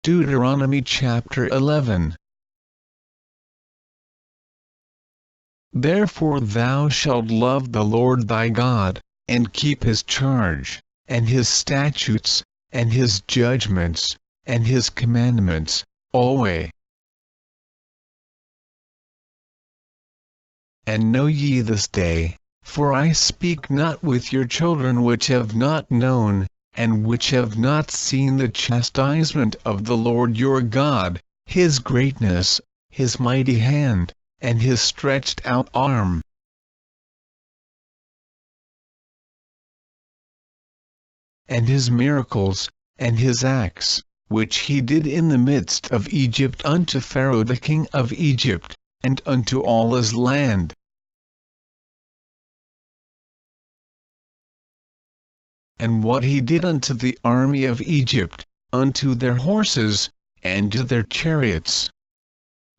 Deuteronomy chapter 11. Therefore thou shalt love the Lord thy God, and keep his charge, and his statutes, and his judgments, and his commandments, alway. And know ye this day, for I speak not with your children which have not known, and which have not seen the chastisement of the Lord your God, his greatness, his mighty hand, and his stretched out arm. And his miracles, and his acts, which he did in the midst of Egypt unto Pharaoh the king of Egypt, and unto all his land. And what he did unto the army of Egypt, unto their horses, and to their chariots.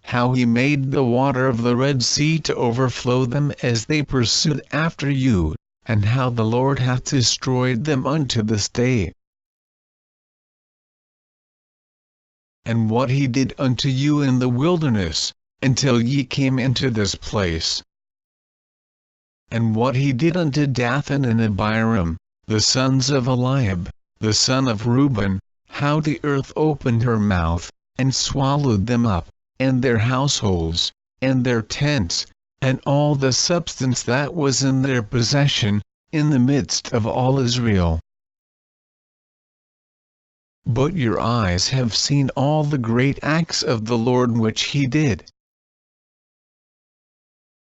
How he made the water of the Red Sea to overflow them as they pursued after you, and how the Lord hath destroyed them unto this day. And what he did unto you in the wilderness, until ye came into this place. And what he did unto Dathan and Abiram, the sons of Eliab, the son of Reuben, how the earth opened her mouth, and swallowed them up, and their households, and their tents, and all the substance that was in their possession, in the midst of all Israel. But your eyes have seen all the great acts of the Lord which he did.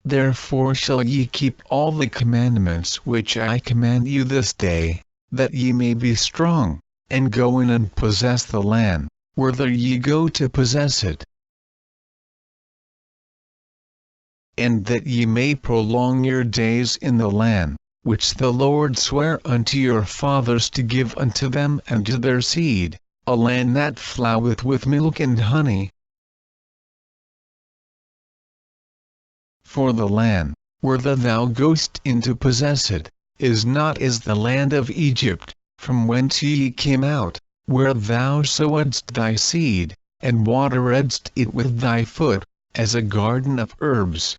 Therefore shall ye keep all the commandments which I command you this day, that ye may be strong, and go in and possess the land, whither ye go to possess it. And that ye may prolong your days in the land, which the Lord sware unto your fathers to give unto them and to their seed, a land that floweth with milk and honey. For the land, whither thou goest in to possess it, is not as the land of Egypt, from whence ye came out, where thou sowedst thy seed, and wateredst it with thy foot, as a garden of herbs.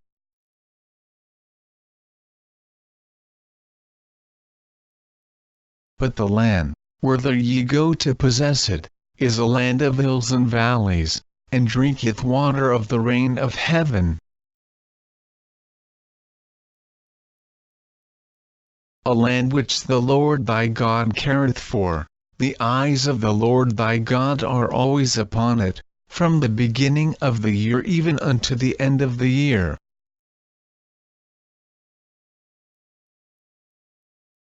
But the land, whither ye go to possess it, is a land of hills and valleys, and drinketh water of the rain of heaven. A land which the Lord thy God careth for, the eyes of the Lord thy God are always upon it, from the beginning of the year even unto the end of the year.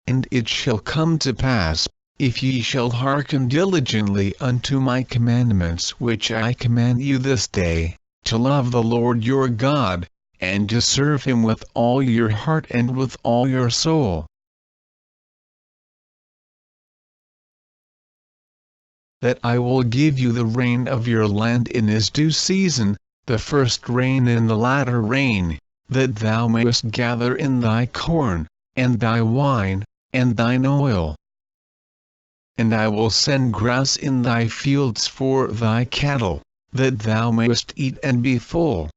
And it shall come to pass, if ye shall hearken diligently unto my commandments which I command you this day, to love the Lord your God, and to serve him with all your heart and with all your soul, that I will give you the rain of your land in his due season, the first rain and the latter rain, that thou mayest gather in thy corn, and thy wine, and thine oil. And I will send grass in thy fields for thy cattle, that thou mayest eat and be full.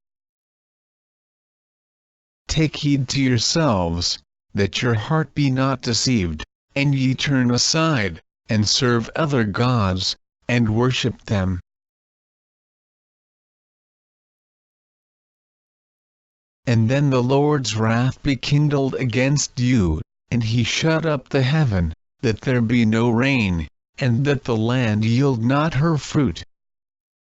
Take heed to yourselves, that your heart be not deceived, and ye turn aside, and serve other gods, and worship them. And then the Lord's wrath be kindled against you, and he shut up the heaven, that there be no rain, and that the land yield not her fruit.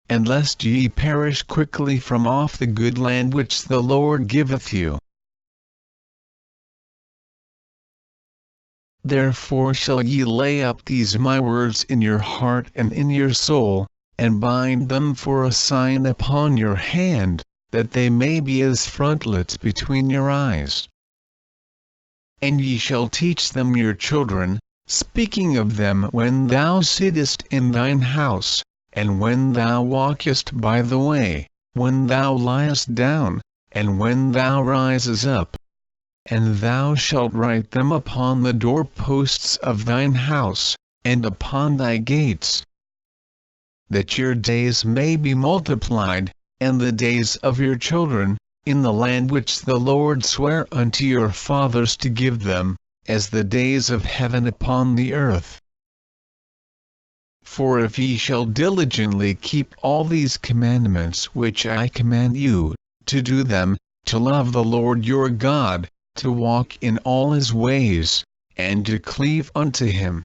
And lest ye perish quickly from off the good land which the Lord giveth you. Therefore shall ye lay up these my words in your heart and in your soul, and bind them for a sign upon your hand, that they may be as frontlets between your eyes. And ye shall teach them your children, speaking of them when thou sittest in thine house, and when thou walkest by the way, when thou liest down, and when thou risest up. And thou shalt write them upon the doorposts of thine house, and upon thy gates. that your days may be multiplied, and the days of your children, in the land which the Lord sware unto your fathers to give them, as the days of heaven upon the earth. For if ye shall diligently keep all these commandments which I command you, to do them, to love the Lord your God, to walk in all his ways, and to cleave unto him,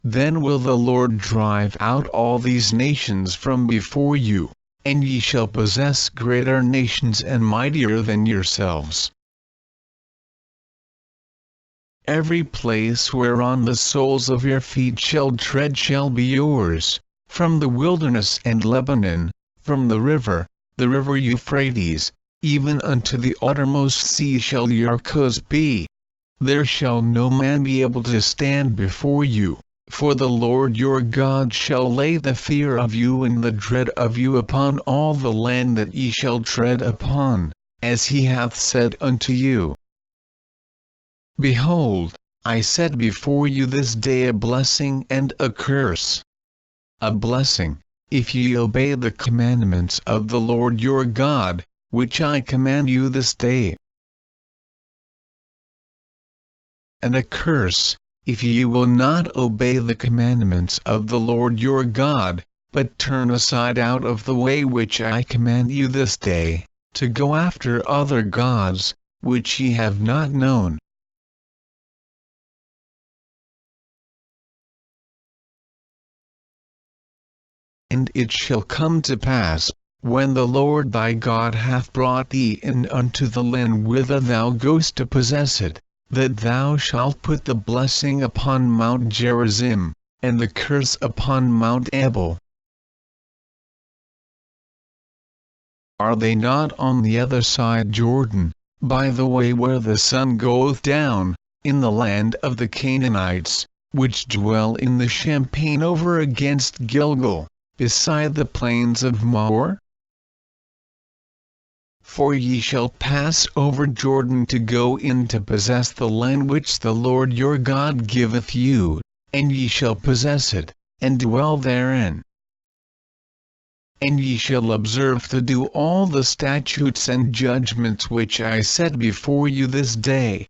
then will the Lord drive out all these nations from before you, and ye shall possess greater nations and mightier than yourselves. Every place whereon the soles of your feet shall tread shall be yours, from the wilderness and Lebanon, from the river Euphrates, even unto the uttermost sea shall your coast be. There shall no man be able to stand before you, for the Lord your God shall lay the fear of you and the dread of you upon all the land that ye shall tread upon, as he hath said unto you. Behold, I set before you this day a blessing and a curse. A blessing, if ye obey the commandments of the Lord your God, which I command you this day. And a curse, if ye will not obey the commandments of the Lord your God, but turn aside out of the way which I command you this day, to go after other gods, which ye have not known. And it shall come to pass, when the Lord thy God hath brought thee in unto the land whither thou goest to possess it, that thou shalt put the blessing upon Mount Gerizim, and the curse upon Mount Ebal. Are they not on the other side Jordan, by the way where the sun goeth down, in the land of the Canaanites, which dwell in the champaign over against Gilgal, beside the plains of Moor? For ye shall pass over Jordan to go in to possess the land which the Lord your God giveth you, and ye shall possess it, and dwell therein. And ye shall observe to do all the statutes and judgments which I set before you this day,